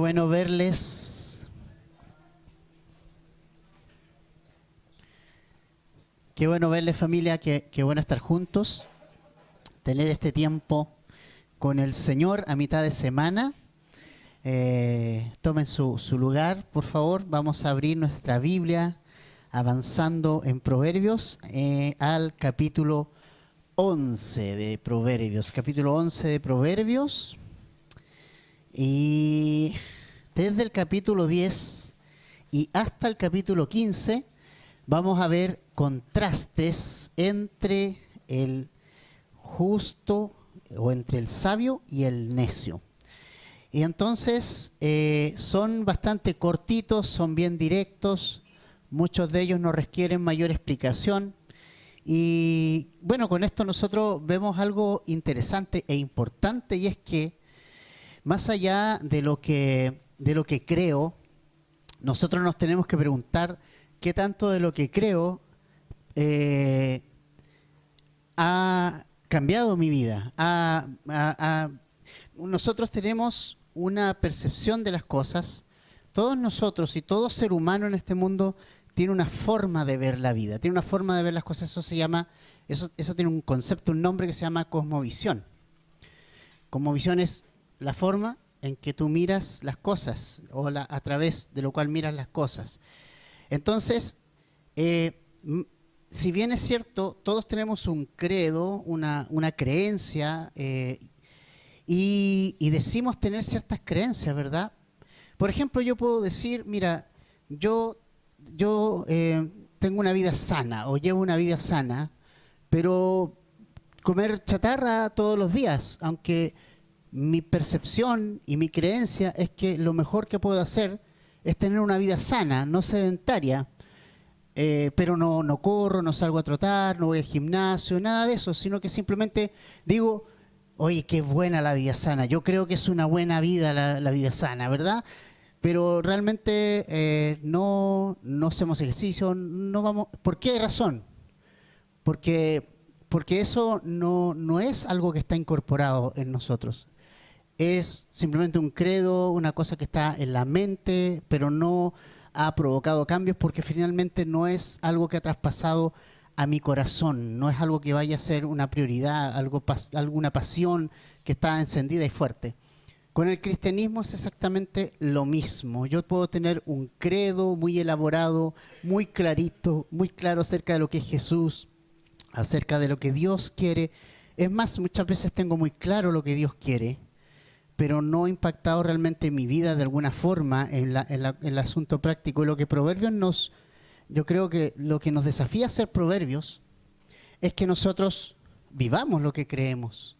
Bueno verles. Qué bueno verles, familia, qué bueno estar juntos, tener este tiempo con el Señor a mitad de semana. Tomen su lugar, por favor. Vamos a abrir nuestra Biblia avanzando en Proverbios al capítulo 11 de Proverbios. Capítulo 11 de Proverbios. Y desde el capítulo 10 y hasta el capítulo 15 vamos a ver contrastes entre el justo o entre el sabio y el necio. Y entonces son bastante cortitos, son bien directos, muchos de ellos no requieren mayor explicación. Y bueno, con esto nosotros vemos algo interesante e importante, y es que más allá de lo que creo, nosotros nos tenemos que preguntar qué tanto de lo que creo ha cambiado mi vida. Nosotros tenemos una percepción de las cosas. Todos nosotros y todo ser humano en este mundo tiene una forma de ver la vida, tiene una forma de ver las cosas. Eso se llama, eso tiene un concepto, un nombre que se llama cosmovisión. Cosmovisión es la forma en que tú miras las cosas o a través de lo cual miras las cosas. Entonces, si bien es cierto, todos tenemos un credo, una creencia, y decimos tener ciertas creencias, ¿verdad? Por ejemplo, yo puedo decir, mira, yo tengo una vida sana o llevo una vida sana, pero comer chatarra todos los días, aunque mi percepción y mi creencia es que lo mejor que puedo hacer es tener una vida sana, no sedentaria, pero no corro, no salgo a trotar, no voy al gimnasio, nada de eso, sino que simplemente digo, oye, qué buena la vida sana, yo creo que es una buena vida la vida sana, ¿verdad? Pero realmente no hacemos ejercicio, no vamos. ¿Por qué razón? Porque eso no es algo que está incorporado en nosotros. Es simplemente un credo, una cosa que está en la mente, pero no ha provocado cambios porque finalmente no es algo que ha traspasado a mi corazón, no es algo que vaya a ser una prioridad, alguna pasión que está encendida y fuerte. Con el cristianismo es exactamente lo mismo. Yo puedo tener un credo muy elaborado, muy clarito, muy claro acerca de lo que es Jesús, acerca de lo que Dios quiere. Es más, muchas veces tengo muy claro lo que Dios quiere, pero no ha impactado realmente mi vida de alguna forma en el asunto práctico. Y lo que Proverbios yo creo que lo que nos desafía a ser Proverbios es que nosotros vivamos lo que creemos.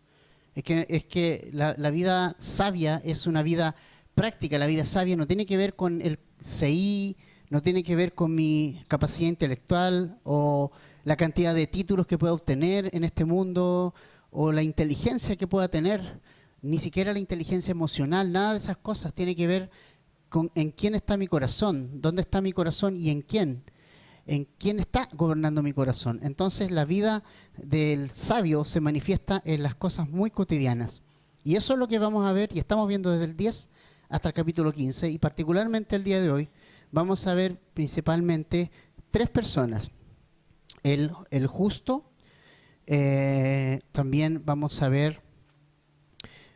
Es que la vida sabia es una vida práctica. La vida sabia no tiene que ver con el CI, no tiene que ver con mi capacidad intelectual o la cantidad de títulos que pueda obtener en este mundo o la inteligencia que pueda tener. Ni siquiera la inteligencia emocional, nada de esas cosas tiene que ver con en quién está mi corazón, dónde está mi corazón y en quién está gobernando mi corazón. Entonces la vida del sabio se manifiesta en las cosas muy cotidianas. Y eso es lo que vamos a ver y estamos viendo desde el 10 hasta el capítulo 15 y particularmente el día de hoy vamos a ver principalmente tres personas. El justo, también vamos a ver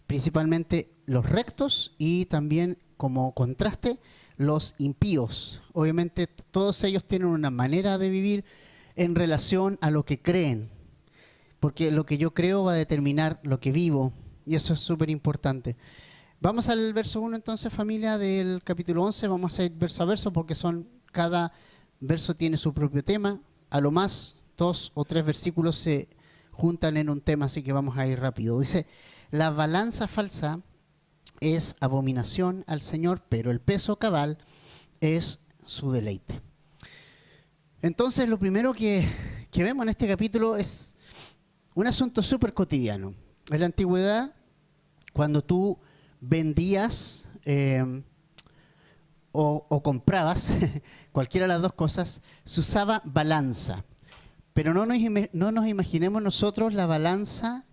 principalmente los rectos y también como contraste los impíos. Obviamente todos ellos tienen una manera de vivir en relación a lo que creen, porque lo que yo creo va a determinar lo que vivo y eso es súper importante. Vamos al verso 1 entonces, familia, del capítulo 11, vamos a ir verso a verso porque cada verso tiene su propio tema, a lo más 2 o 3 versículos se juntan en un tema, así que vamos a ir rápido. Dice: la balanza falsa es abominación al Señor, pero el peso cabal es su deleite. Entonces, lo primero que vemos en este capítulo es un asunto súper cotidiano. En la antigüedad, cuando tú vendías o comprabas, cualquiera de las dos cosas, se usaba balanza. Pero no nos imaginemos nosotros la balanza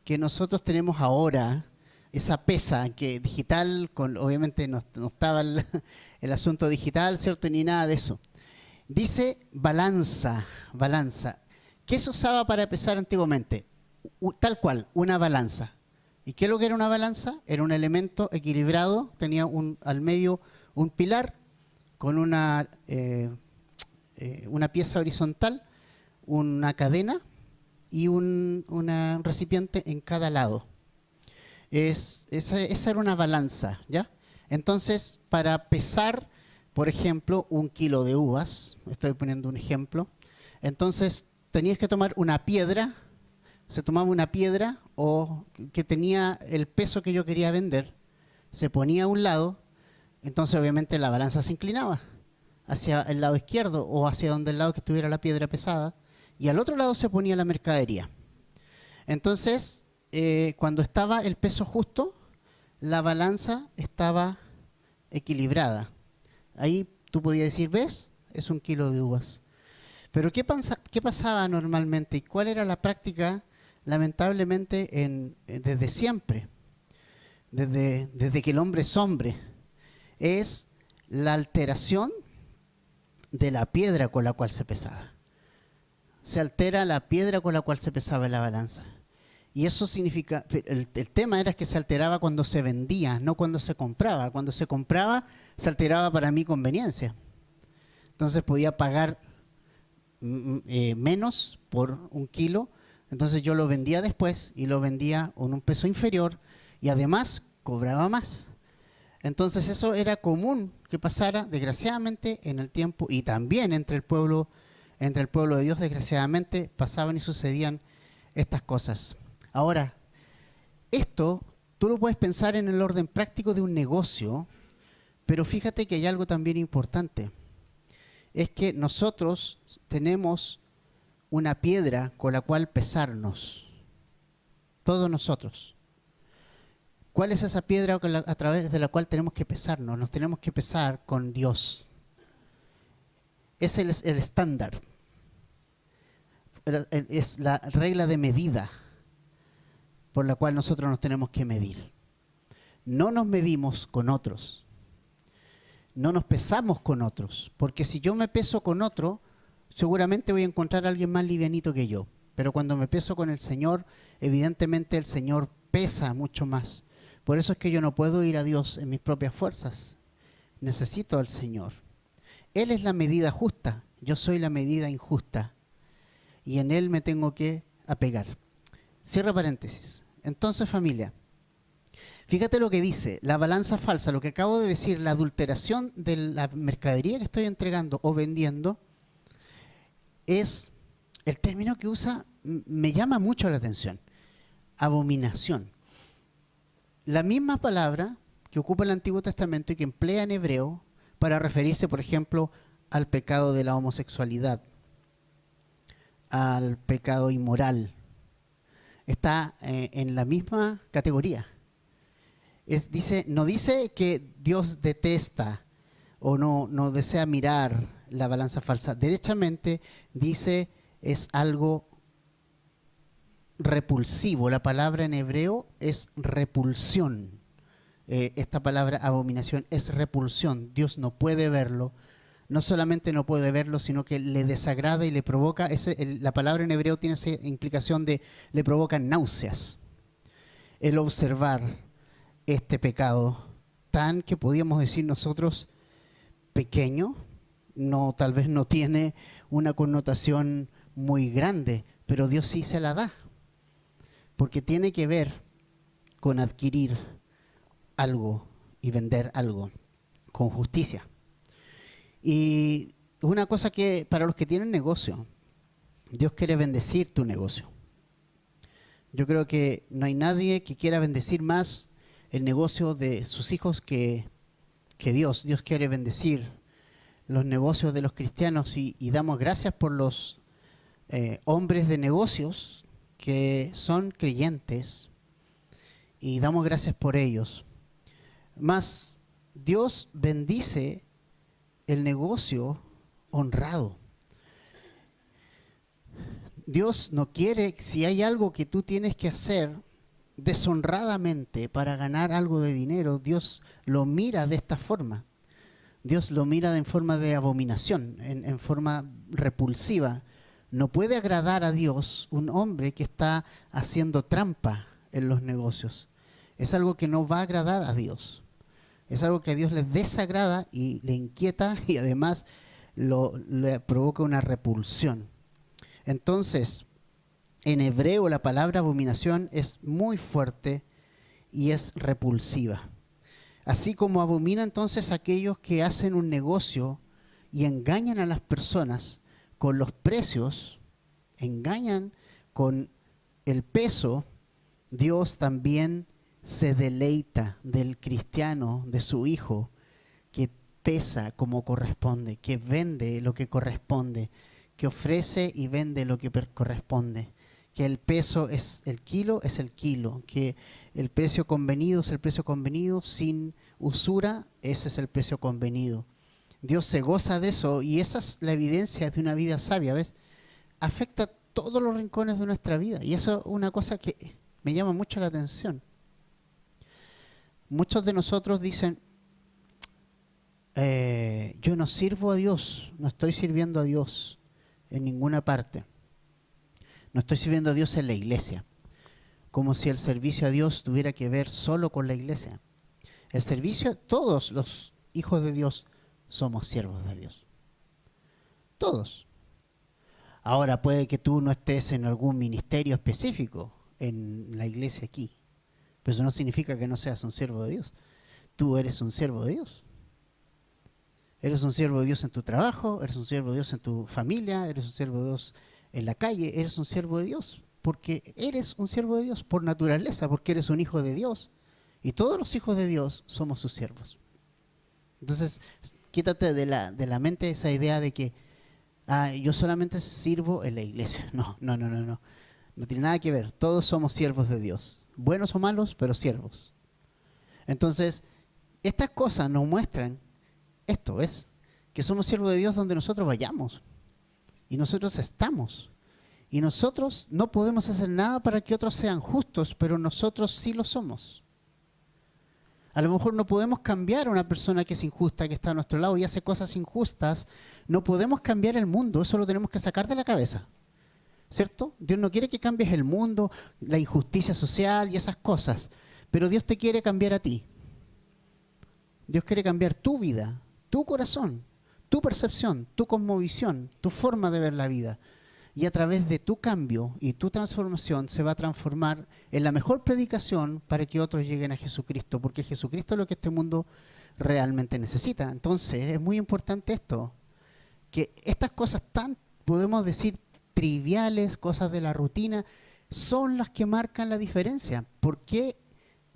que nosotros tenemos ahora esa pesa que digital, obviamente no estaba el asunto digital, ¿cierto? Ni nada de eso. Dice balanza, balanza. ¿Qué se usaba para pesar antiguamente? Tal cual, una balanza. ¿Y qué es lo que era una balanza? Era un elemento equilibrado, tenía al medio un pilar con una pieza horizontal, una cadena y un recipiente en cada lado. Esa era una balanza, ¿ya? Entonces, para pesar, por ejemplo, 1 kilo de uvas, estoy poniendo un ejemplo, entonces tenías que tomar una piedra, se tomaba una piedra que tenía el peso que yo quería vender, se ponía a un lado, entonces obviamente la balanza se inclinaba hacia el lado izquierdo o hacia donde el lado que estuviera la piedra pesada, y al otro lado se ponía la mercadería. Entonces, cuando estaba el peso justo, la balanza estaba equilibrada. Ahí tú podías decir, ¿ves? Es 1 kilo de uvas. Pero ¿qué pasaba normalmente y cuál era la práctica, lamentablemente, desde siempre? Desde que el hombre es hombre. Es la alteración de la piedra con la cual se pesaba. Se altera la piedra con la cual se pesaba en la balanza. Y eso significa, el tema era que se alteraba cuando se vendía, no cuando se compraba. Cuando se compraba, se alteraba para mi conveniencia. Entonces podía pagar menos por 1 kilo, entonces yo lo vendía después y lo vendía con un peso inferior y además cobraba más. Entonces eso era común que pasara, desgraciadamente, en el tiempo, y también entre el pueblo de Dios, desgraciadamente, pasaban y sucedían estas cosas. Ahora, esto tú lo puedes pensar en el orden práctico de un negocio, pero fíjate que hay algo también importante. Es que nosotros tenemos una piedra con la cual pesarnos. Todos nosotros. ¿Cuál es esa piedra a través de la cual tenemos que pesarnos? Nos tenemos que pesar con Dios. Es el estándar. Es la regla de medida por la cual nosotros nos tenemos que medir. No nos medimos con otros. No nos pesamos con otros. Porque si yo me peso con otro, seguramente voy a encontrar a alguien más livianito que yo. Pero cuando me peso con el Señor, evidentemente el Señor pesa mucho más. Por eso es que yo no puedo ir a Dios en mis propias fuerzas. Necesito al Señor. Él es la medida justa. Yo soy la medida injusta. Y en Él me tengo que apegar. Cierra paréntesis. Entonces, familia, fíjate lo que dice, la balanza falsa, lo que acabo de decir, la adulteración de la mercadería que estoy entregando o vendiendo, es el término que usa, me llama mucho la atención, abominación. La misma palabra que ocupa el Antiguo Testamento y que emplea en hebreo para referirse, por ejemplo, al pecado de la homosexualidad, al pecado inmoral, está en la misma categoría. No dice que Dios detesta o no desea mirar la balanza falsa. Derechamente dice es algo repulsivo. La palabra en hebreo es repulsión. Esta palabra abominación es repulsión. Dios no puede verlo. No solamente no puede verlo, sino que le desagrada y le provoca, la palabra en hebreo tiene esa implicación de le provoca náuseas. El observar este pecado tan que podíamos decir nosotros pequeño, tal vez no tiene una connotación muy grande, pero Dios sí se la da, porque tiene que ver con adquirir algo y vender algo con justicia. Y una cosa que para los que tienen negocio, Dios quiere bendecir tu negocio. Yo creo que no hay nadie que quiera bendecir más el negocio de sus hijos que Dios. Dios quiere bendecir los negocios de los cristianos y damos gracias por los hombres de negocios que son creyentes y damos gracias por ellos. Mas Dios bendice el negocio honrado. Dios no quiere, si hay algo que tú tienes que hacer, deshonradamente para ganar algo de dinero, Dios lo mira de esta forma. Dios lo mira en forma de abominación, en forma repulsiva. No puede agradar a Dios un hombre que está haciendo trampa en los negocios. Es algo que no va a agradar a Dios. Es algo que a Dios le desagrada y le inquieta y además le provoca una repulsión. Entonces, en hebreo la palabra abominación es muy fuerte y es repulsiva. Así como abomina entonces aquellos que hacen un negocio y engañan a las personas con los precios, engañan con el peso, Dios también se deleita del cristiano, de su hijo, que pesa como corresponde, que vende lo que corresponde, que ofrece y vende lo que corresponde. Que el peso es el kilo, que el precio convenido es el precio convenido, sin usura, ese es el precio convenido. Dios se goza de eso y esa es la evidencia de una vida sabia, ¿ves? Afecta todos los rincones de nuestra vida y eso es una cosa que me llama mucho la atención. Muchos de nosotros dicen, yo no sirvo a Dios, no estoy sirviendo a Dios en ninguna parte. No estoy sirviendo a Dios en la iglesia, como si el servicio a Dios tuviera que ver solo con la iglesia. El servicio, todos los hijos de Dios somos siervos de Dios. Todos. Ahora puede que tú no estés en algún ministerio específico en la iglesia aquí, pero eso no significa que no seas un siervo de Dios. Tú eres un siervo de Dios. Eres un siervo de Dios en tu trabajo, eres un siervo de Dios en tu familia, eres un siervo de Dios en la calle, eres un siervo de Dios, porque eres un siervo de Dios por naturaleza, porque eres un hijo de Dios. Y todos los hijos de Dios somos sus siervos. Entonces, quítate de la mente esa idea de que yo solamente sirvo en la iglesia. No. No tiene nada que ver. Todos somos siervos de Dios. Buenos o malos, pero siervos. Entonces, estas cosas nos muestran esto, es que somos siervos de Dios donde nosotros vayamos. Y nosotros estamos. Y nosotros no podemos hacer nada para que otros sean justos, pero nosotros sí lo somos. A lo mejor no podemos cambiar a una persona que es injusta, que está a nuestro lado y hace cosas injustas. No podemos cambiar el mundo, eso lo tenemos que sacar de la cabeza. ¿Cierto? Dios no quiere que cambies el mundo, la injusticia social y esas cosas. Pero Dios te quiere cambiar a ti. Dios quiere cambiar tu vida, tu corazón, tu percepción, tu cosmovisión, tu forma de ver la vida. Y a través de tu cambio y tu transformación se va a transformar en la mejor predicación para que otros lleguen a Jesucristo, porque Jesucristo es lo que este mundo realmente necesita. Entonces es muy importante esto, que estas cosas tan, podemos decir, triviales, cosas de la rutina, son las que marcan la diferencia. ¿Por qué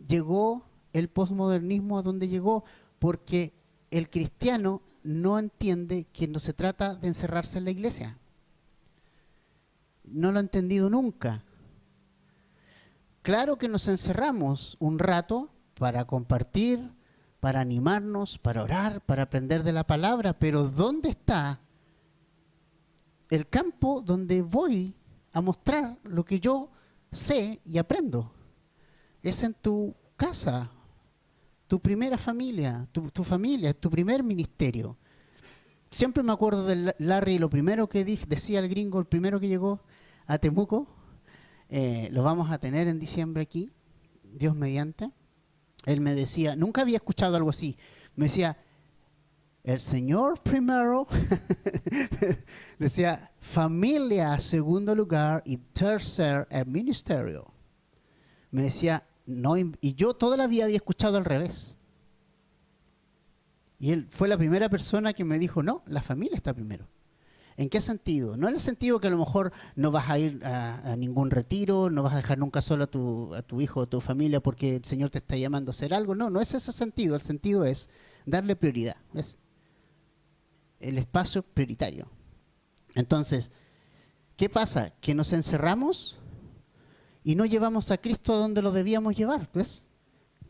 llegó el posmodernismo a donde llegó? Porque el cristiano no entiende que no se trata de encerrarse en la iglesia. No lo ha entendido nunca. Claro que nos encerramos un rato para compartir, para animarnos, para orar, para aprender de la palabra, pero ¿dónde está el campo donde voy a mostrar lo que yo sé y aprendo? Es en tu casa, tu primera familia, tu familia, tu primer ministerio. Siempre me acuerdo de Larry, lo primero que decía el gringo, el primero que llegó a Temuco, lo vamos a tener en diciembre aquí, Dios mediante. Él me decía, nunca había escuchado algo así, me decía, el Señor primero, decía, familia segundo lugar y tercer el ministerio. Me decía, no, y yo toda la vida había escuchado al revés. Y él fue la primera persona que me dijo, no, la familia está primero. ¿En qué sentido? No en el sentido que a lo mejor no vas a ir a ningún retiro, no vas a dejar nunca solo a tu hijo o tu familia porque el Señor te está llamando a hacer algo. No, no es ese sentido. El sentido es darle prioridad. ¿Ves? El espacio prioritario. Entonces, ¿qué pasa? Que nos encerramos y no llevamos a Cristo a donde lo debíamos llevar. ¿Ves?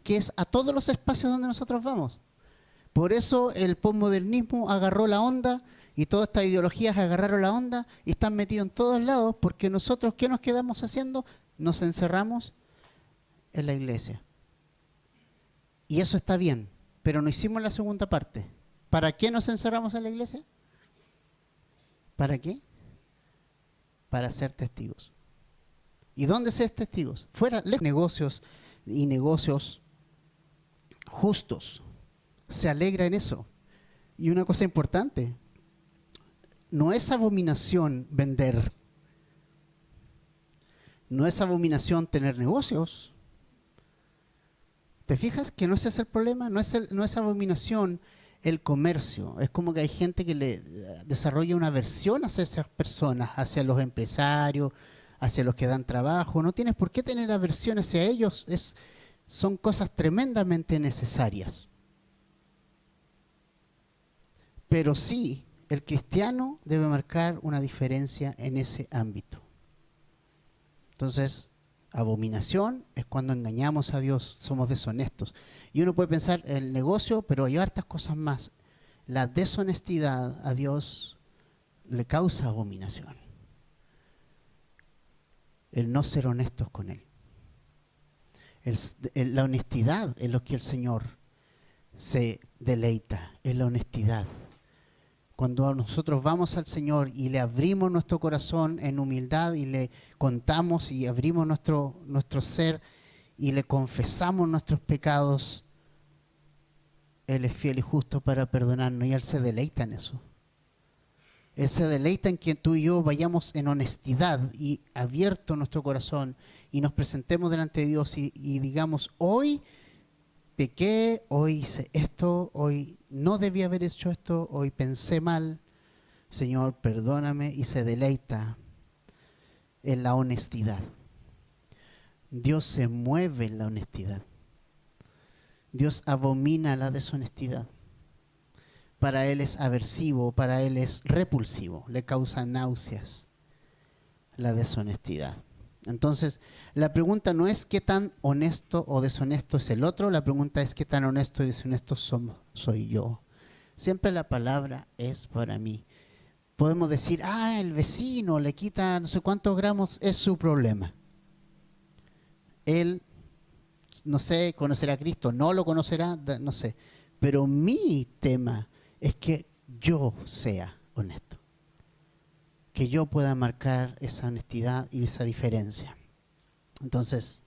Que es a todos los espacios donde nosotros vamos. Por eso el posmodernismo agarró la onda y todas estas ideologías agarraron la onda y están metidos en todos lados porque nosotros, ¿qué nos quedamos haciendo? Nos encerramos en la iglesia. Y eso está bien, pero no hicimos la segunda parte. ¿Para qué nos encerramos en la iglesia? ¿Para qué? Para ser testigos. ¿Y dónde ser testigos? Fuera, lejos. Negocios y negocios justos. Se alegra en eso. Y una cosa importante, no es abominación vender. No es abominación tener negocios. ¿Te fijas que no ese es el problema? No es abominación el comercio. Es como que hay gente que le desarrolla una aversión hacia esas personas, hacia los empresarios, hacia los que dan trabajo. No tienes por qué tener aversión hacia ellos. Son cosas tremendamente necesarias. Pero sí, el cristiano debe marcar una diferencia en ese ámbito. Entonces, abominación es cuando engañamos a Dios, somos deshonestos. Y uno puede pensar el negocio, pero hay hartas cosas más. La deshonestidad a Dios le causa abominación. El no ser honestos con Él. La honestidad es lo que el Señor se deleita, es la honestidad. Cuando nosotros vamos al Señor y le abrimos nuestro corazón en humildad y le contamos y abrimos nuestro ser y le confesamos nuestros pecados, Él es fiel y justo para perdonarnos y Él se deleita en eso. Él se deleita en que tú y yo vayamos en honestidad y abierto nuestro corazón y nos presentemos delante de Dios y digamos, hoy pequé, hoy hice esto, hoy no debí haber hecho esto, hoy pensé mal, Señor, perdóname, y se deleita en la honestidad. Dios se mueve en la honestidad. Dios abomina la deshonestidad. Para Él es aversivo, para Él es repulsivo, le causa náuseas la deshonestidad. Entonces, la pregunta no es qué tan honesto o deshonesto es el otro, la pregunta es qué tan honesto y deshonesto soy yo. Siempre la palabra es para mí. Podemos decir, el vecino le quita no sé cuántos gramos, es su problema. Él, no sé, conocerá a Cristo, no lo conocerá, no sé. Pero mi tema es que yo sea honesto. Que yo pueda marcar esa honestidad y esa diferencia. Entonces,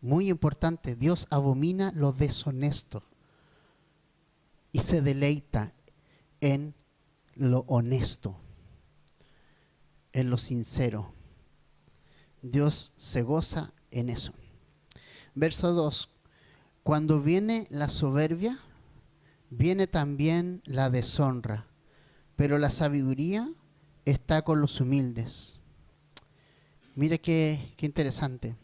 muy importante, Dios abomina lo deshonesto y se deleita en lo honesto, en lo sincero. Dios se goza en eso. Verso 2, cuando viene la soberbia, viene también la deshonra, pero la sabiduría está con los humildes. Mire qué interesante.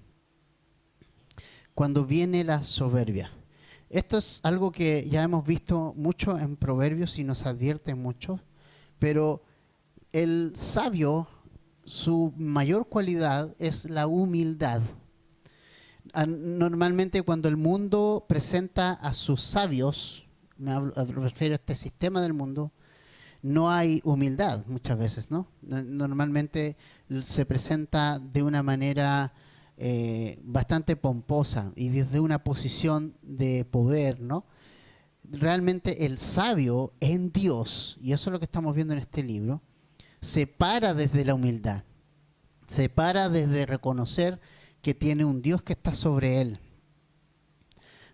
Cuando viene la soberbia. Esto es algo que ya hemos visto mucho en Proverbios y nos advierte mucho, pero el sabio, su mayor cualidad es la humildad. Normalmente cuando el mundo presenta a sus sabios, me refiero a este sistema del mundo, no hay humildad muchas veces, ¿no? Normalmente se presenta de una manera bastante pomposa y desde una posición de poder, ¿no? Realmente el sabio en Dios, y eso es lo que estamos viendo en este libro, se para desde la humildad, se para desde reconocer que tiene un Dios que está sobre él.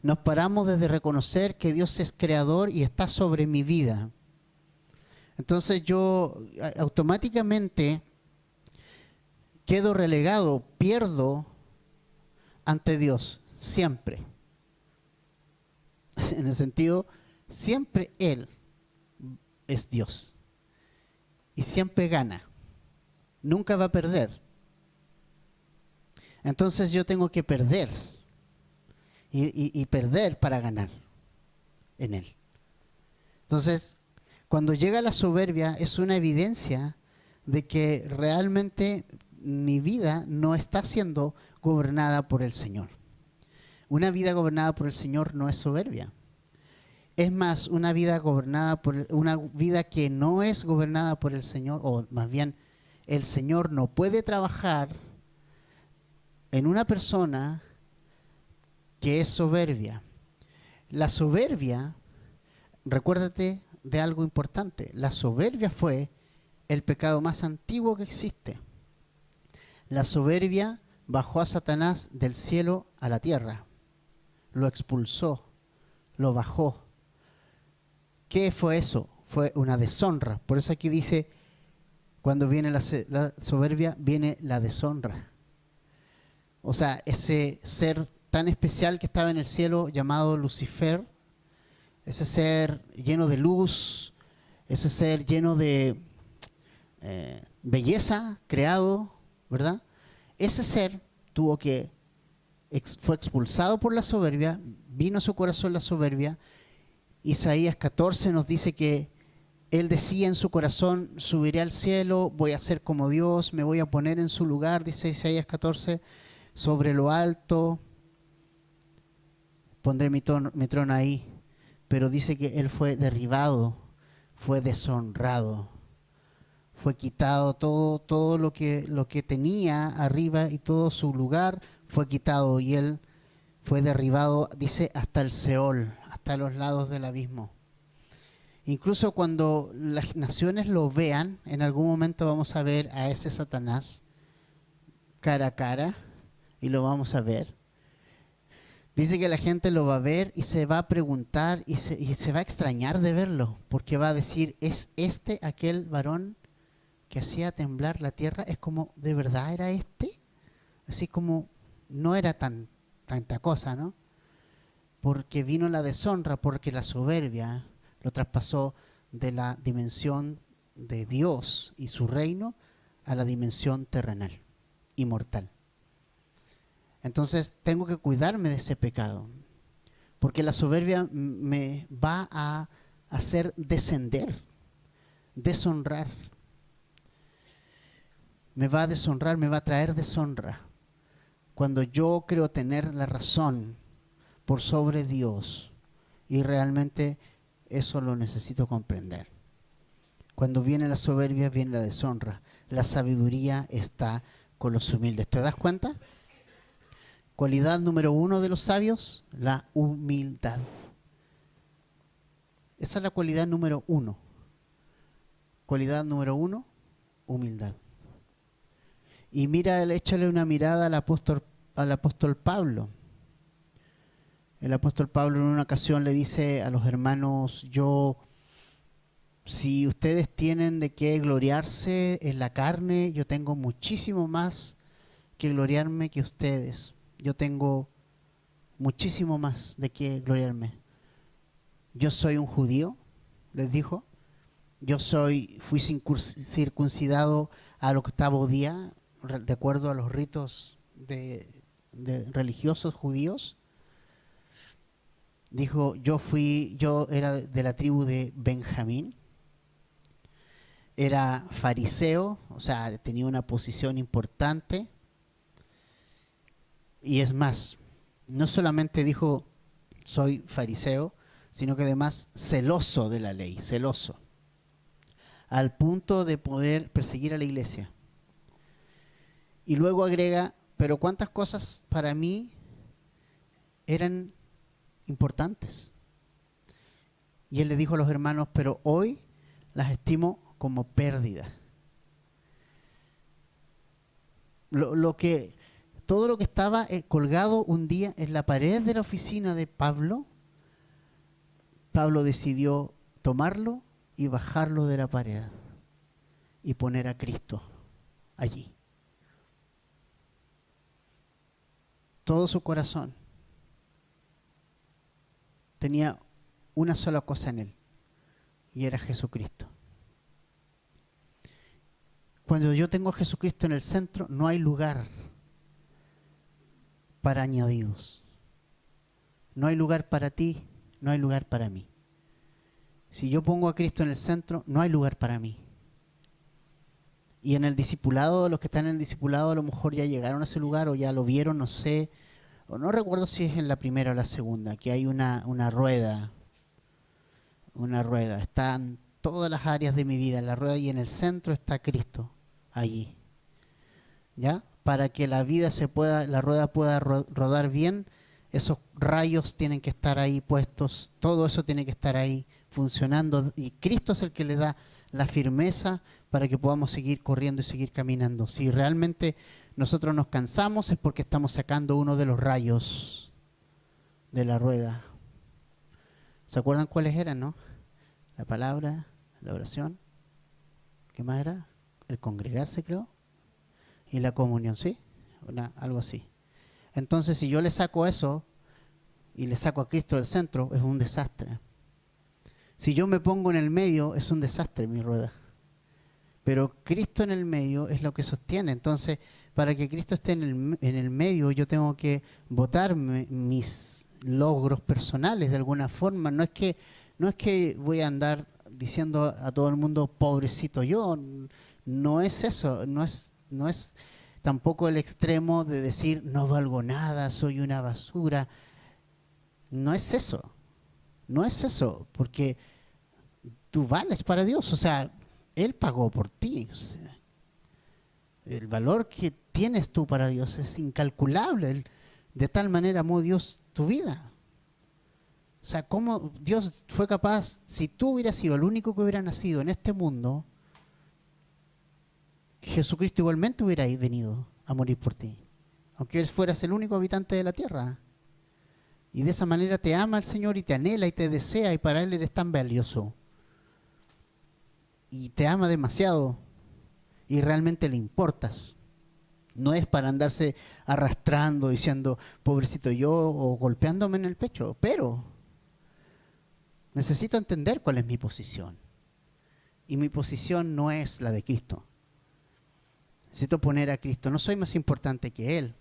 Nos paramos desde reconocer que Dios es creador y está sobre mi vida. Entonces yo automáticamente quedo relegado, pierdo ante Dios, siempre. En el sentido, siempre Él es Dios. Y siempre gana. Nunca va a perder. Entonces yo tengo que perder. Y perder para ganar en Él. Entonces, cuando llega la soberbia es una evidencia de que realmente mi vida no está siendo gobernada por el Señor. Una vida gobernada por el Señor no es soberbia. Es más, una vida que no es gobernada por el Señor, o más bien el Señor no puede trabajar en una persona que es soberbia. La soberbia, recuérdate de algo importante, la soberbia fue el pecado más antiguo que existe. La soberbia bajó a Satanás del cielo a la tierra, lo expulsó, lo bajó. ¿Qué fue eso? Fue una deshonra. Por eso aquí dice, cuando viene la soberbia, viene la deshonra. O sea, ese ser tan especial que estaba en el cielo llamado Lucifer, ese ser lleno de luz, ese ser lleno de belleza, creado, ¿verdad? Ese ser fue expulsado por la soberbia, vino a su corazón la soberbia. Isaías 14 nos dice que él decía en su corazón, subiré al cielo, voy a ser como Dios, me voy a poner en su lugar, dice Isaías 14, sobre lo alto, pondré mi trono ahí. Pero dice que él fue derribado, fue deshonrado, fue quitado todo lo que tenía arriba y todo su lugar fue quitado y él fue derribado, dice, hasta el Seol, hasta los lados del abismo. Incluso cuando las naciones lo vean, en algún momento vamos a ver a ese Satanás cara a cara y lo vamos a ver. Dice que la gente lo va a ver y se va a preguntar y se va a extrañar de verlo, porque va a decir, ¿es este aquel varón que hacía temblar la tierra? Es como, ¿de verdad era este? Así como, no era tanta cosa, ¿no? Porque vino la deshonra, porque la soberbia lo traspasó de la dimensión de Dios y su reino a la dimensión terrenal y mortal. Entonces tengo que cuidarme de ese pecado, porque la soberbia me va a hacer descender, deshonrar. Me va a deshonrar, me va a traer deshonra. Cuando yo creo tener la razón por sobre Dios y realmente eso lo necesito comprender. Cuando viene la soberbia, viene la deshonra. La sabiduría está con los humildes. ¿Te das cuenta? Cualidad número 1 de los sabios, la humildad. Esa es la cualidad número 1. Cualidad número 1, humildad. Y mira, échale una mirada al apóstol Pablo. El apóstol Pablo en una ocasión le dice a los hermanos, si ustedes tienen de qué gloriarse en la carne, yo tengo muchísimo más que gloriarme que ustedes. Yo tengo muchísimo más de qué gloriarme. Yo soy un judío, les dijo. Fui circuncidado al octavo día, de acuerdo a los ritos de religiosos judíos. Dijo, yo era de la tribu de Benjamín. Era fariseo, o sea, tenía una posición importante. Y es más, no solamente dijo, soy fariseo, sino que además celoso de la ley, celoso, al punto de poder perseguir a la iglesia. Y luego agrega, pero cuántas cosas para mí eran importantes. Y él le dijo a los hermanos, pero hoy las estimo como pérdida. Todo lo que estaba colgado un día en la pared de la oficina de Pablo, Pablo decidió tomarlo y bajarlo de la pared y poner a Cristo allí. Todo su corazón tenía una sola cosa en él y era Jesucristo. Cuando yo tengo a Jesucristo en el centro, no hay lugar para añadidos. No hay lugar para ti, no hay lugar para mí. Si yo pongo a Cristo en el centro, no hay lugar para mí. Y en el discipulado, los que están en el discipulado a lo mejor ya llegaron a ese lugar o ya lo vieron, no sé. O no recuerdo si es en la primera o la segunda, que hay una rueda. Una rueda. Están todas las áreas de mi vida en la rueda y en el centro está Cristo, allí. ¿Ya? Para que la rueda pueda rodar bien, esos rayos tienen que estar ahí puestos, todo eso tiene que estar ahí funcionando y Cristo es el que le da la firmeza para que podamos seguir corriendo y seguir caminando. Si realmente nosotros nos cansamos es porque estamos sacando uno de los rayos de la rueda. ¿Se acuerdan cuáles eran, no? La palabra, la oración, ¿qué más era? El congregarse, creo, y la comunión, ¿sí? Algo así. Entonces, si yo le saco eso y le saco a Cristo del centro, es un desastre. Si yo me pongo en el medio, es un desastre mi rueda. Pero Cristo en el medio es lo que sostiene. Entonces, para que Cristo esté en el medio, yo tengo que botar mis logros personales de alguna forma. No es que voy a andar diciendo a todo el mundo, pobrecito yo. No es eso, no es tampoco el extremo de decir no valgo nada, soy una basura. No es eso, porque tú vales para Dios, o sea, Él pagó por ti. O sea, el valor que tienes tú para Dios es incalculable. De tal manera amó Dios tu vida. O sea, cómo Dios fue capaz, si tú hubieras sido el único que hubiera nacido en este mundo, Jesucristo igualmente hubiera venido a morir por ti, aunque Él fueras el único habitante de la tierra. Y de esa manera te ama el Señor y te anhela y te desea y para Él eres tan valioso. Y te ama demasiado y realmente le importas. No es para andarse arrastrando, diciendo, pobrecito yo, o golpeándome en el pecho, pero necesito entender cuál es mi posición. Y mi posición no es la de Cristo. Necesito poner a Cristo. No soy más importante que Él.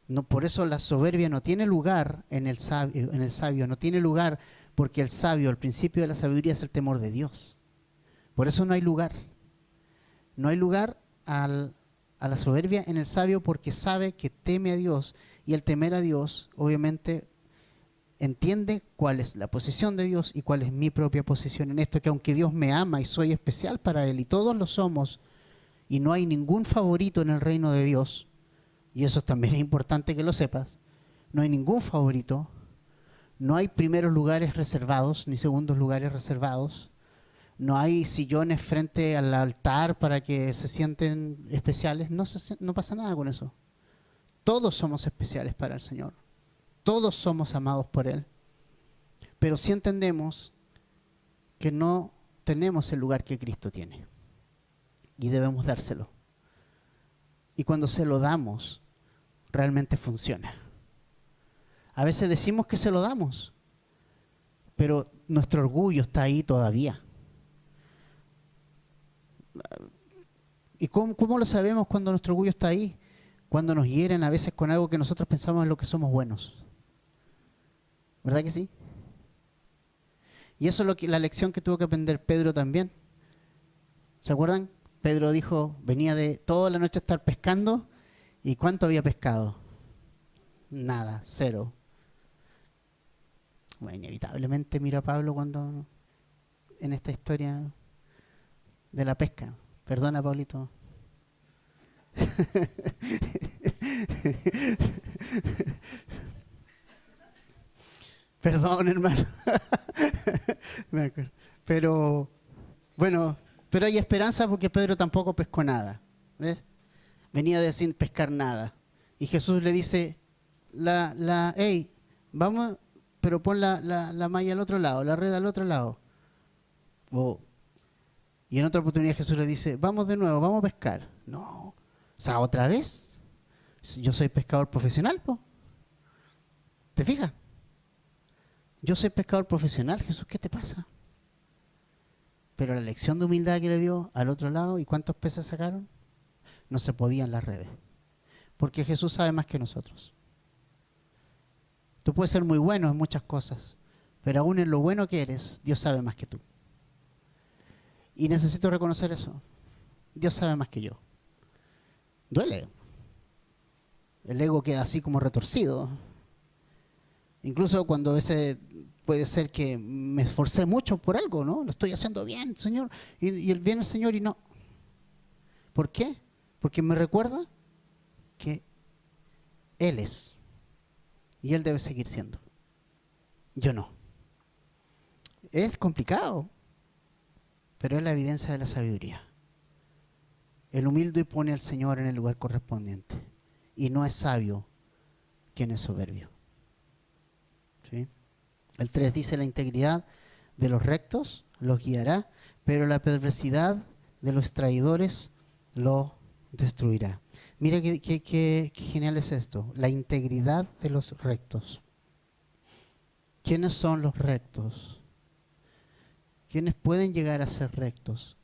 No, por eso la soberbia no tiene lugar en el sabio, no tiene lugar porque el sabio, el principio de la sabiduría es el temor de Dios. Por eso no hay lugar. No hay lugar a la soberbia en el sabio porque sabe que teme a Dios y al temer a Dios, obviamente, entiende cuál es la posición de Dios y cuál es mi propia posición en esto, que aunque Dios me ama y soy especial para Él y todos lo somos y no hay ningún favorito en el reino de Dios, y eso también es importante que lo sepas, no hay ningún favorito, no hay primeros lugares reservados ni segundos lugares reservados, no hay sillones frente al altar para que se sienten especiales, no pasa nada con eso. Todos somos especiales para el Señor, todos somos amados por Él, pero sí entendemos que no tenemos el lugar que Cristo tiene y debemos dárselo. Y cuando se lo damos, realmente funciona. A veces decimos que se lo damos, pero nuestro orgullo está ahí todavía. ¿Y cómo lo sabemos cuando nuestro orgullo está ahí? Cuando nos hieren a veces con algo que nosotros pensamos en lo que somos buenos. ¿Verdad que sí? Y eso es la lección que tuvo que aprender Pedro también. ¿Se acuerdan? Pedro dijo, venía de toda la noche a estar pescando. ¿Y cuánto había pescado? Nada, cero. Bueno, inevitablemente miro a Pablo cuando en esta historia de la pesca. Perdona, Pablito. Perdón, hermano. Pero, bueno, pero hay esperanza porque Pedro tampoco pescó nada. ¿Ves? Venía de sin pescar nada. Y Jesús le dice, hey, vamos, pero pon la malla al otro lado, la red al otro lado. Y en otra oportunidad Jesús le dice, vamos de nuevo, vamos a pescar. No, o sea, ¿otra vez? Yo soy pescador profesional, ¿po? ¿Te fijas? Yo soy pescador profesional, Jesús, ¿qué te pasa? Pero la lección de humildad que le dio al otro lado, ¿y cuántos peces sacaron? No se podían las redes. Porque Jesús sabe más que nosotros. Tú puedes ser muy bueno en muchas cosas, pero aún en lo bueno que eres, Dios sabe más que tú. Y necesito reconocer eso. Dios sabe más que yo. Duele. El ego queda así como retorcido. Incluso cuando a veces puede ser que me esforcé mucho por algo, ¿no? Lo estoy haciendo bien, Señor. Y viene el Señor y no. ¿Por qué? Porque me recuerda que Él es. y él debe seguir siendo. Yo no. Es complicado, pero es la evidencia de la sabiduría. El humilde pone al Señor en el lugar correspondiente, y no es sabio quien es soberbio. ¿Sí? El 3 dice: la integridad de los rectos los guiará, pero la perversidad de los traidores lo destruirá. Mira qué genial es esto, la integridad de los rectos. ¿Quiénes son los rectos? ¿Quiénes pueden llegar a ser rectos?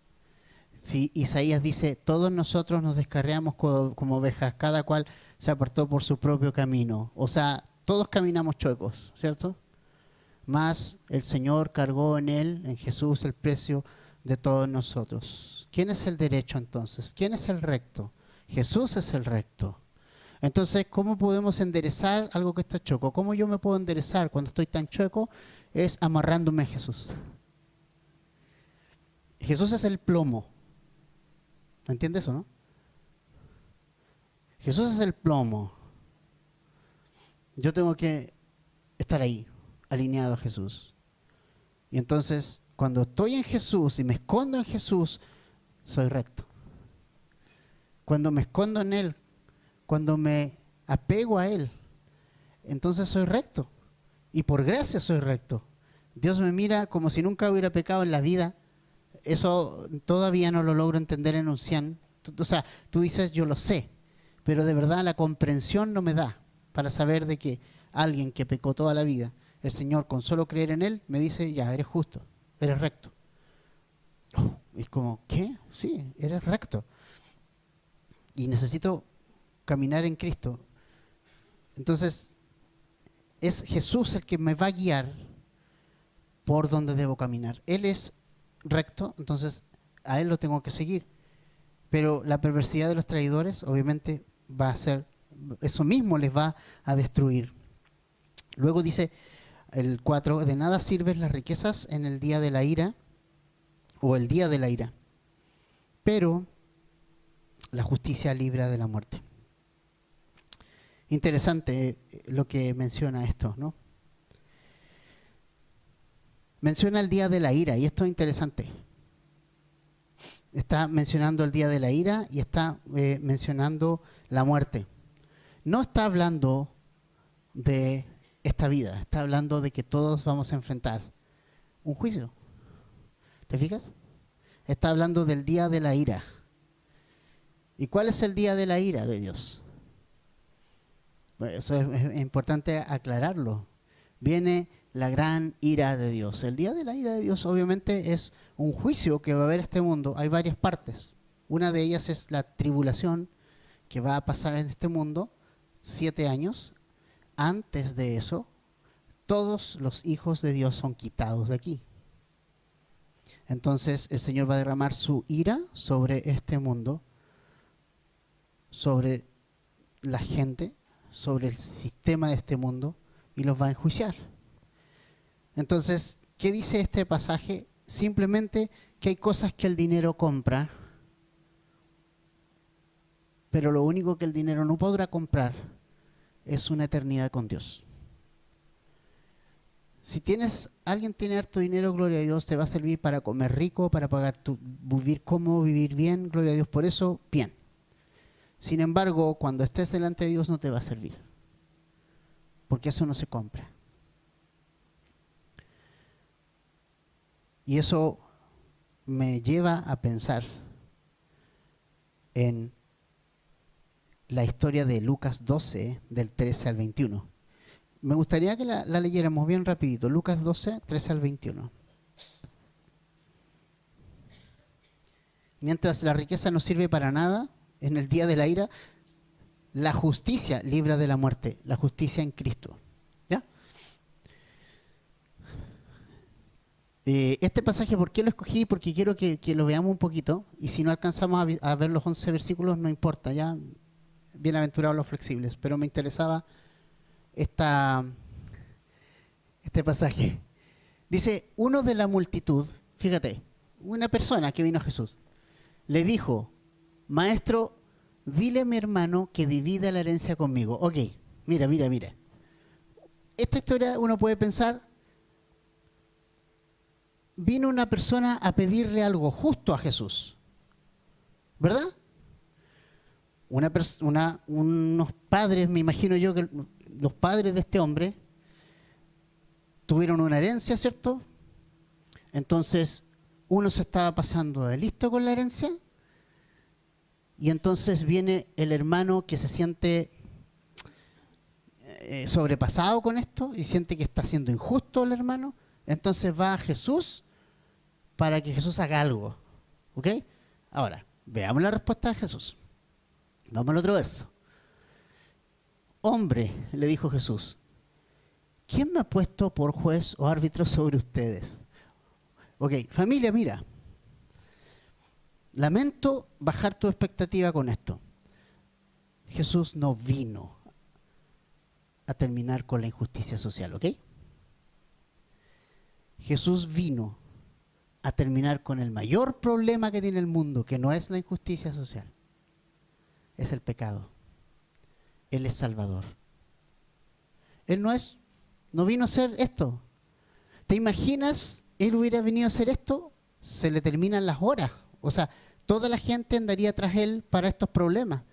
Si Isaías dice: todos nosotros nos descarriamos como ovejas, cada cual se apartó por su propio camino. O sea, todos caminamos chuecos, ¿cierto? Mas el Señor cargó en él, en Jesús, el precio de todos nosotros. ¿Quién es el derecho entonces? ¿Quién es el recto? Jesús es el recto. Entonces, ¿cómo podemos enderezar algo que está chueco? ¿Cómo yo me puedo enderezar cuando estoy tan chueco? Es amarrándome a Jesús. Jesús es el plomo. ¿Entiendes eso, no? Jesús es el plomo. Yo tengo que estar ahí, alineado a Jesús. Y entonces, cuando estoy en Jesús y me escondo en Jesús, soy recto. Cuando me escondo en Él, cuando me apego a Él, entonces soy recto. Y por gracia soy recto. Dios me mira como si nunca hubiera pecado en la vida. Eso todavía no lo logro entender en un 100. O sea, tú dices: yo lo sé, pero de verdad la comprensión no me da para saber de que alguien que pecó toda la vida, el Señor, con solo creer en Él, me dice: ya, eres justo, eres recto. Es como, ¿qué? Sí, eres recto. Y necesito caminar en Cristo. Entonces, es Jesús el que me va a guiar por donde debo caminar. Él es recto, entonces a Él lo tengo que seguir. Pero la perversidad de los traidores, obviamente, va a ser, eso mismo les va a destruir. Luego dice el 4: de nada sirven las riquezas en el día de la ira, o el día de la ira, pero la justicia libra de la muerte. Interesante lo que menciona esto, ¿no? Menciona el día de la ira, y esto es interesante. Está mencionando el día de la ira y está mencionando la muerte. No está hablando de esta vida, está hablando de que todos vamos a enfrentar un juicio. ¿Te fijas? Está hablando del día de la ira. ¿Y cuál es el día de la ira de Dios? Bueno, eso es importante aclararlo. Viene la gran ira de Dios. El día de la ira de Dios obviamente es un juicio que va a haber este mundo. Hay varias partes. Una de ellas es la tribulación que va a pasar en este mundo 7 años. Antes de eso, todos los hijos de Dios son quitados de aquí. Entonces el Señor va a derramar su ira sobre este mundo, sobre la gente, sobre el sistema de este mundo, y los va a enjuiciar. Entonces, ¿qué dice este pasaje? Simplemente que hay cosas que el dinero compra, pero lo único que el dinero no podrá comprar es una eternidad con Dios. Si alguien tiene harto dinero, gloria a Dios, te va a servir para comer rico, para pagar vivir cómodo, vivir bien, gloria a Dios por eso, bien. Sin embargo, cuando estés delante de Dios no te va a servir, porque eso no se compra. Y eso me lleva a pensar en la historia de Lucas 12, del 13 al 21. Me gustaría que la leyéramos bien rapidito. Lucas 12, 13 al 21. Mientras la riqueza no sirve para nada, en el día de la ira, la justicia libra de la muerte, la justicia en Cristo. ¿Ya? Este pasaje, ¿por qué lo escogí? Porque quiero que lo veamos un poquito, y si no alcanzamos a ver los 11 versículos, no importa, ya, bienaventurados los flexibles, pero me interesaba este pasaje. Dice: uno de la multitud, fíjate, una persona que vino a Jesús, le dijo: maestro, dile a mi hermano que divida la herencia conmigo. Ok, mira. esta historia uno puede pensar, vino una persona a pedirle algo justo a Jesús, ¿verdad? Unos padres, me imagino yo que los padres de este hombre tuvieron una herencia, ¿cierto? Entonces uno se estaba pasando de listo con la herencia y entonces viene el hermano que se siente sobrepasado con esto y siente que está siendo injusto el hermano, entonces va a Jesús para que Jesús haga algo, ¿ok? Ahora, veamos la respuesta de Jesús. Vamos al otro verso. Hombre, le dijo Jesús, ¿quién me ha puesto por juez o árbitro sobre ustedes? Ok, familia, mira, lamento bajar tu expectativa con esto. Jesús no vino a terminar con la injusticia social, ¿ok? Jesús vino a terminar con el mayor problema que tiene el mundo, que no es la injusticia social, es el pecado. Él es Salvador. Él no vino a hacer esto. ¿Te imaginas? Él hubiera venido a hacer esto, se le terminan las horas. O sea, toda la gente andaría tras él para estos problemas.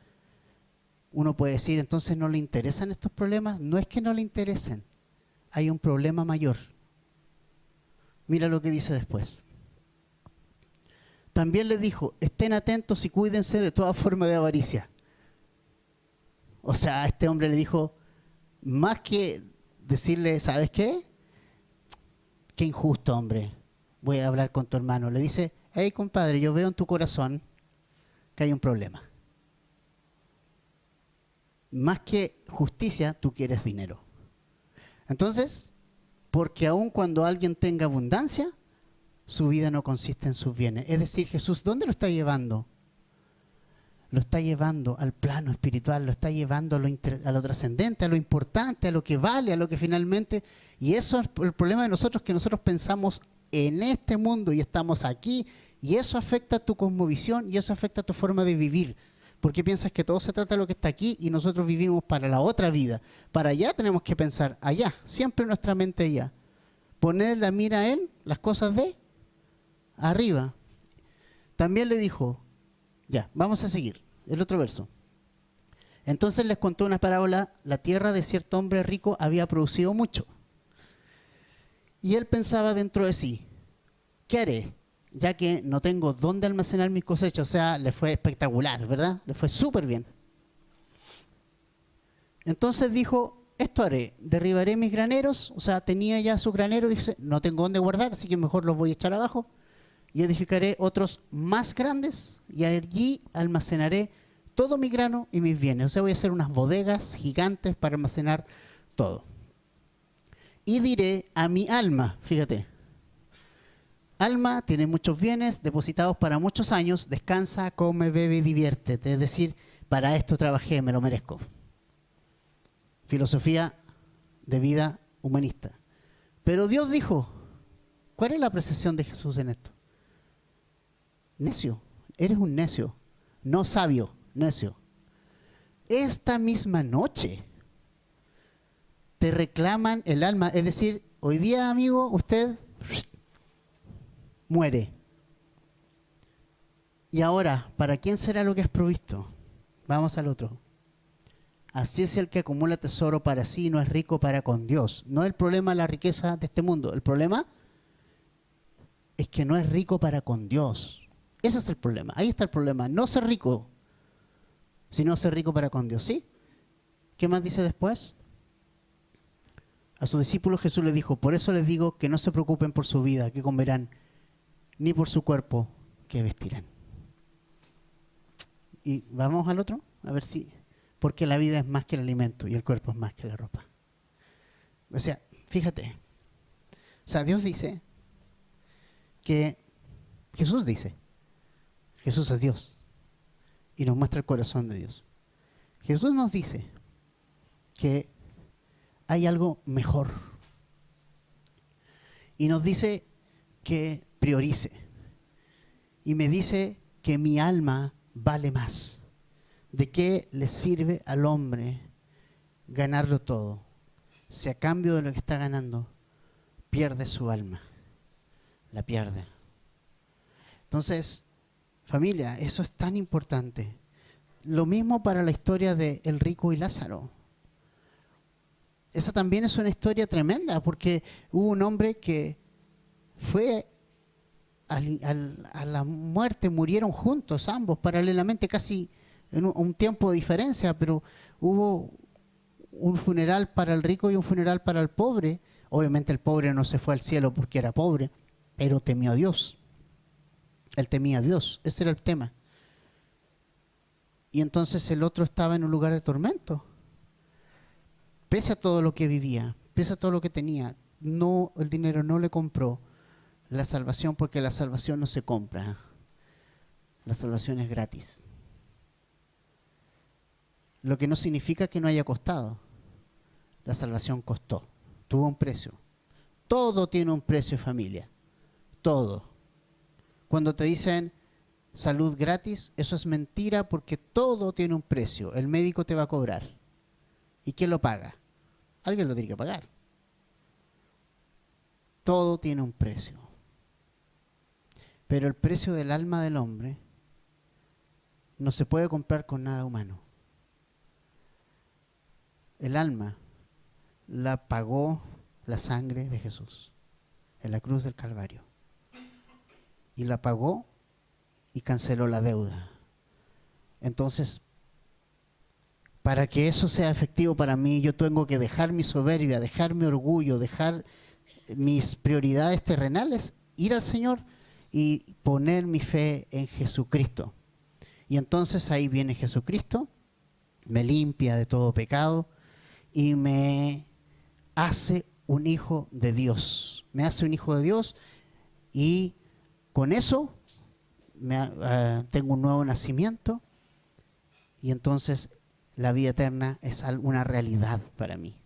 Uno puede decir, entonces no le interesan estos problemas. No es que no le interesen, hay un problema mayor. Mira lo que dice después. También le dijo, estén atentos y cuídense de toda forma de avaricia. O sea, a este hombre le dijo, más que decirle, ¿sabes qué? Qué injusto, hombre. Voy a hablar con tu hermano. Le dice, hey, compadre, yo veo en tu corazón que hay un problema. Más que justicia, tú quieres dinero. Entonces, porque aun cuando alguien tenga abundancia, su vida no consiste en sus bienes. Es decir, Jesús, ¿dónde lo está llevando? Lo está llevando al plano espiritual, lo está llevando a lo trascendente, a lo importante, a lo que vale, a lo que finalmente... Y eso es el problema de nosotros, que nosotros pensamos en este mundo y estamos aquí, y eso afecta tu cosmovisión y eso afecta tu forma de vivir. Porque piensas que todo se trata de lo que está aquí y nosotros vivimos para la otra vida. Para allá tenemos que pensar allá, siempre nuestra mente allá. Poner la mira en las cosas de arriba. También le dijo, ya, vamos a seguir, el otro verso. Entonces les contó una parábola, la tierra de cierto hombre rico había producido mucho. Y él pensaba dentro de sí, ¿qué haré? Ya que no tengo dónde almacenar mis cosechas. O sea, le fue espectacular, ¿verdad? Le fue súper bien. Entonces dijo, esto haré, derribaré mis graneros. O sea, tenía ya su granero, dice, no tengo dónde guardar, así que mejor los voy a echar abajo. Y edificaré otros más grandes y allí almacenaré todo mi grano y mis bienes. O sea, voy a hacer unas bodegas gigantes para almacenar todo. Y diré a mi alma, fíjate, alma, tiene muchos bienes depositados para muchos años, descansa, come, bebe y diviértete. Es decir, para esto trabajé, me lo merezco. Filosofía de vida humanista. Pero Dios dijo, ¿cuál es la apreciación de Jesús en esto? Necio, eres un necio, no sabio, necio. Esta misma noche te reclaman el alma, es decir, hoy día, amigo, usted muere. Y ahora, ¿para quién será lo que has provisto? Vamos al otro. Así es el que acumula tesoro para sí y no es rico para con Dios. No es el problema la riqueza de este mundo, el problema es que no es rico para con Dios. Ese es el problema, ahí está el problema. No ser rico, sino ser rico para con Dios, ¿sí? ¿Qué más dice después? A sus discípulos Jesús les dijo, por eso les digo que no se preocupen por su vida, que comerán, ni por su cuerpo, que vestirán. Y vamos al otro, a ver si... Porque la vida es más que el alimento y el cuerpo es más que la ropa. O sea, fíjate. O sea, Dios dice que... Jesús dice, Jesús es Dios y nos muestra el corazón de Dios. Jesús nos dice que hay algo mejor y nos dice que priorice y me dice que mi alma vale más. ¿De qué le sirve al hombre ganarlo todo si a cambio de lo que está ganando pierde su alma, la pierde. Entonces, familia, eso es tan importante. Lo mismo para la historia de el rico y Lázaro. Esa también es una historia tremenda, porque hubo un hombre que fue a la muerte, murieron juntos ambos, paralelamente, casi en un tiempo de diferencia, pero hubo un funeral para el rico y un funeral para el pobre. Obviamente el pobre no se fue al cielo porque era pobre, pero temió a Dios. Él temía a Dios, ese era el tema. Y entonces el otro estaba en un lugar de tormento. Pese a todo lo que vivía, pese a todo lo que tenía, no, el dinero no le compró la salvación, porque la salvación no se compra. La salvación es gratis. Lo que no significa que no haya costado. La salvación costó, tuvo un precio. Todo tiene un precio, familia. Todo. Cuando te dicen salud gratis, eso es mentira, porque todo tiene un precio. El médico te va a cobrar. ¿Y quién lo paga? Alguien lo tiene que pagar. Todo tiene un precio. Pero el precio del alma del hombre no se puede comprar con nada humano. El alma la pagó la sangre de Jesús en la cruz del Calvario. Y la pagó y canceló la deuda. Entonces, para que eso sea efectivo para mí, yo tengo que dejar mi soberbia, dejar mi orgullo, dejar mis prioridades terrenales, ir al Señor y poner mi fe en Jesucristo. Y entonces ahí viene Jesucristo, me limpia de todo pecado y me hace un hijo de Dios. Me hace un hijo de Dios y con eso tengo un nuevo nacimiento, y entonces la vida eterna es una realidad para mí.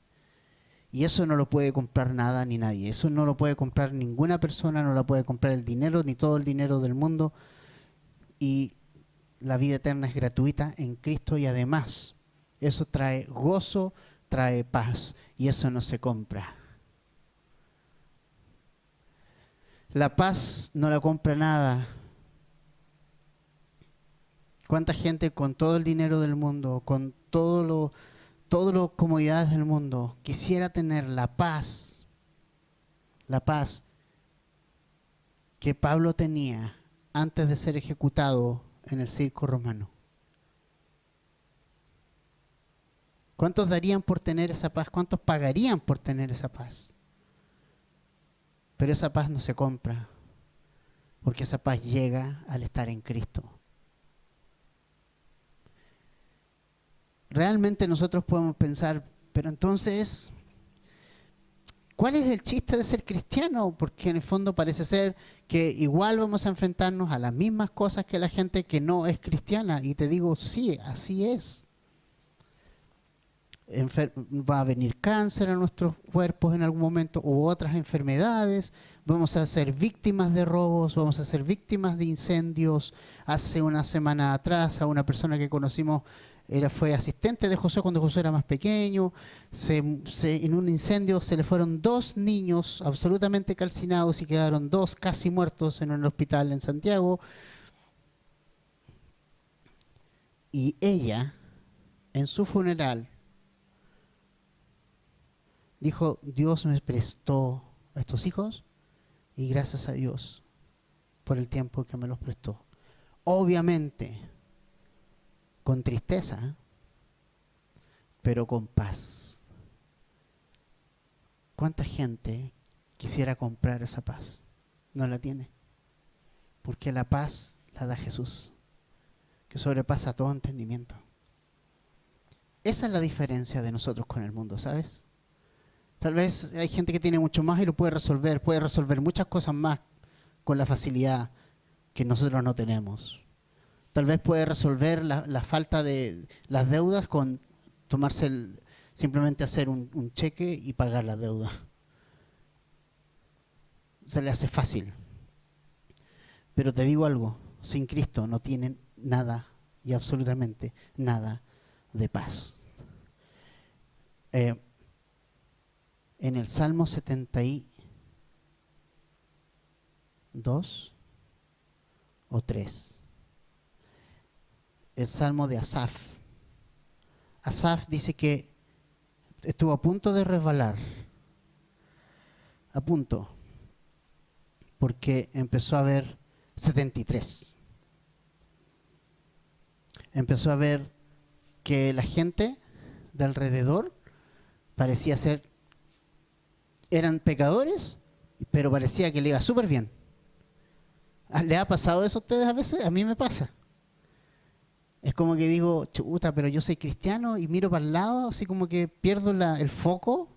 Y eso no lo puede comprar nada ni nadie. Eso no lo puede comprar ninguna persona, no lo puede comprar el dinero, ni todo el dinero del mundo. Y la vida eterna es gratuita en Cristo, y además eso trae gozo, trae paz, y eso no se compra. La paz no la compra nada. ¿Cuánta gente con todo el dinero del mundo, con todas las comodidades del mundo, quisiera tener la paz que Pablo tenía antes de ser ejecutado en el circo romano? ¿Cuántos darían por tener esa paz? ¿Cuántos pagarían por tener esa paz? Pero esa paz no se compra, porque esa paz llega al estar en Cristo. Realmente nosotros podemos pensar, pero entonces, ¿cuál es el chiste de ser cristiano? Porque en el fondo parece ser que igual vamos a enfrentarnos a las mismas cosas que la gente que no es cristiana. Y te digo, sí, así es. Va a venir cáncer a nuestros cuerpos en algún momento, u otras enfermedades. Vamos a ser víctimas de robos, vamos a ser víctimas de incendios. Hace una semana atrás a una persona que conocimos fue asistente de Josué cuando Josué era más pequeño. En un incendio se le fueron 2 niños absolutamente calcinados y quedaron 2 casi muertos en un hospital en Santiago. Y ella, en su funeral, dijo: Dios me prestó a estos hijos y gracias a Dios por el tiempo que me los prestó. Obviamente, con tristeza, pero con paz. ¿Cuánta gente quisiera comprar esa paz? No la tiene. Porque la paz la da Jesús, que sobrepasa todo entendimiento. Esa es la diferencia de nosotros con el mundo, ¿sabes? Tal vez hay gente que tiene mucho más y lo puede resolver muchas cosas más con la facilidad que nosotros no tenemos. Tal vez puede resolver la falta de las deudas con simplemente hacer un cheque y pagar la deuda. Se le hace fácil. Pero te digo algo, sin Cristo no tienen nada y absolutamente nada de paz. en el Salmo 72 o 3. El Salmo de Asaf. Asaf dice que estuvo a punto de resbalar. A punto. Porque empezó a ver 73. Empezó a ver que la gente de alrededor parecía ser, eran pecadores, pero parecía que le iba súper bien. ¿Le ha pasado eso a ustedes a veces? A mí me pasa. Es como que digo, chuta, pero yo soy cristiano y miro para el lado, así como que pierdo el foco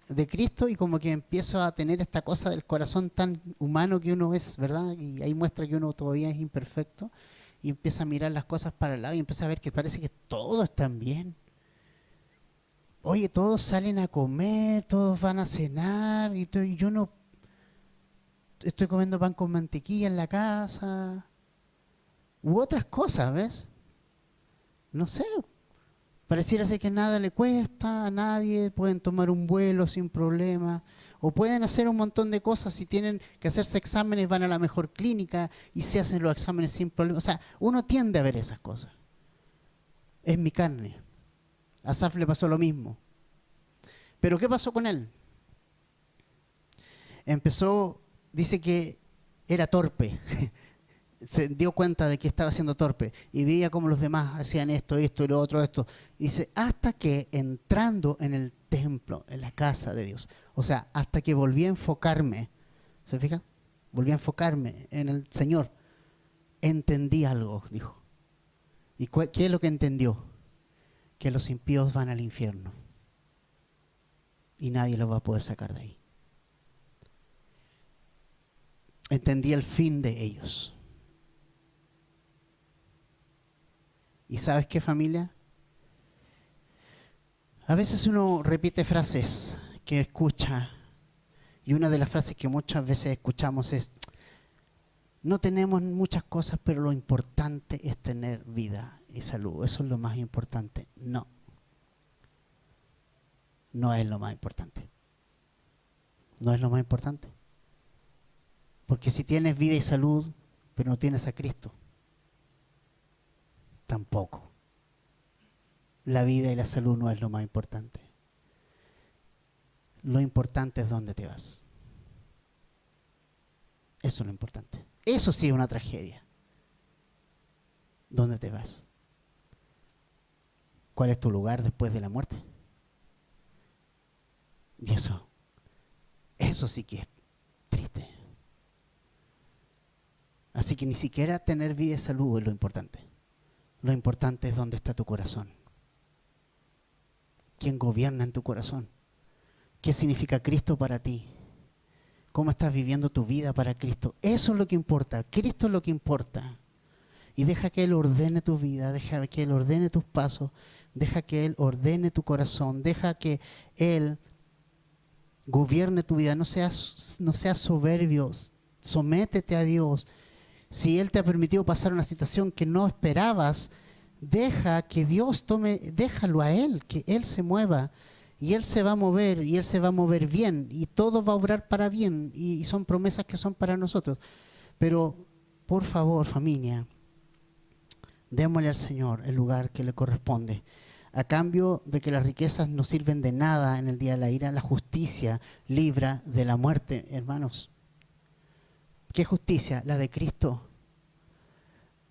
de Cristo y como que empiezo a tener esta cosa del corazón tan humano que uno es, ¿verdad? Y ahí muestra que uno todavía es imperfecto y empieza a mirar las cosas para el lado y empieza a ver que parece que todos están bien. Oye, todos salen a comer, todos van a cenar y yo no estoy comiendo pan con mantequilla en la casa u otras cosas, ¿ves? No sé, pareciera ser que nada le cuesta a nadie, pueden tomar un vuelo sin problema, o pueden hacer un montón de cosas, si tienen que hacerse exámenes van a la mejor clínica y se hacen los exámenes sin problema. O sea, uno tiende a ver esas cosas. Es mi carne. A Asaf le pasó lo mismo. Pero ¿qué pasó con él? Empezó, dice que era torpe. Se dio cuenta de que estaba siendo torpe y veía cómo los demás hacían esto y lo otro, esto. Dice, hasta que entrando en el templo, en la casa de Dios, o sea, hasta que volví a enfocarme, ¿se fija? Volví a enfocarme en el Señor. Entendí algo, dijo. ¿Y qué es lo que entendió? Que los impíos van al infierno y nadie los va a poder sacar de ahí. Entendí el fin de ellos. ¿Y sabes qué, familia? A veces uno repite frases que escucha y una de las frases que muchas veces escuchamos es: no tenemos muchas cosas, pero lo importante es tener vida y salud. Eso es lo más importante. No. No es lo más importante. No es lo más importante. Porque si tienes vida y salud, pero no tienes a Cristo, tampoco. La vida y la salud no es lo más importante. Lo importante es dónde te vas. Eso es lo importante. Eso sí es una tragedia. ¿Dónde te vas? ¿Cuál es tu lugar después de la muerte? Y eso sí que es triste. Así que ni siquiera tener vida y salud es lo importante. Lo importante es dónde está tu corazón. ¿Quién gobierna en tu corazón? ¿Qué significa Cristo para ti? ¿Cómo estás viviendo tu vida para Cristo? Eso es lo que importa. Cristo es lo que importa. Y deja que Él ordene tu vida, deja que Él ordene tus pasos, deja que Él ordene tu corazón, deja que Él gobierne tu vida. No seas soberbio, sométete a Dios. Si Él te ha permitido pasar una situación que no esperabas, deja que Dios déjalo a Él, que Él se mueva. Y Él se va a mover, y Él se va a mover bien, y todo va a obrar para bien, y son promesas que son para nosotros. Pero, por favor, familia, démosle al Señor el lugar que le corresponde. A cambio de que las riquezas no sirven de nada en el día de la ira, la justicia libra de la muerte, hermanos. ¿Qué justicia? La de Cristo.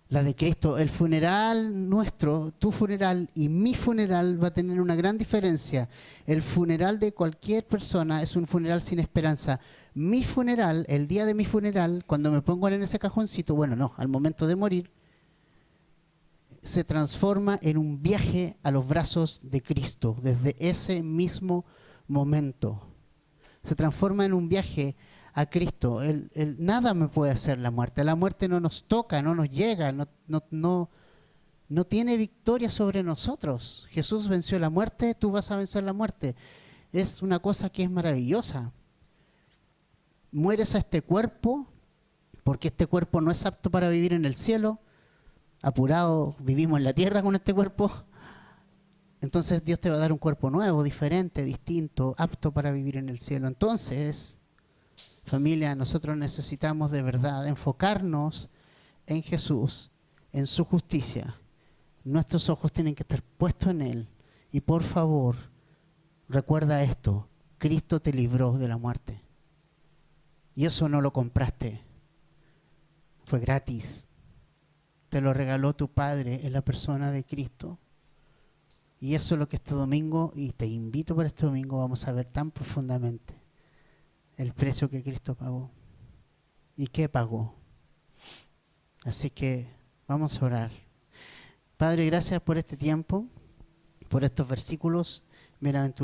La de Cristo. El funeral nuestro, tu funeral y mi funeral va a tener una gran diferencia. El funeral de cualquier persona es un funeral sin esperanza. Mi funeral, el día de mi funeral, cuando me pongo en ese cajoncito, bueno, no, al momento de morir, se transforma en un viaje a los brazos de Cristo desde ese mismo momento. Se transforma en un viaje a Cristo. Nada me puede hacer la muerte. La muerte no nos toca, no nos llega, no tiene victoria sobre nosotros. Jesús venció la muerte, tú vas a vencer la muerte. Es una cosa que es maravillosa. Mueres a este cuerpo, porque este cuerpo no es apto para vivir en el cielo. Apurado, vivimos en la tierra con este cuerpo. entonces Dios te va a dar un cuerpo nuevo, diferente, distinto, apto para vivir en el cielo. Entonces, familia, nosotros necesitamos de verdad enfocarnos en Jesús, en su justicia. Nuestros ojos tienen que estar puestos en Él. Y por favor, recuerda esto, Cristo te libró de la muerte. Y eso no lo compraste, fue gratis. Te lo regaló tu Padre en la persona de Cristo. Y eso es lo que este domingo, y te invito para este domingo, vamos a ver tan profundamente el precio que Cristo pagó. ¿Y qué pagó? Así que vamos a orar. Padre, gracias por este tiempo, por estos versículos.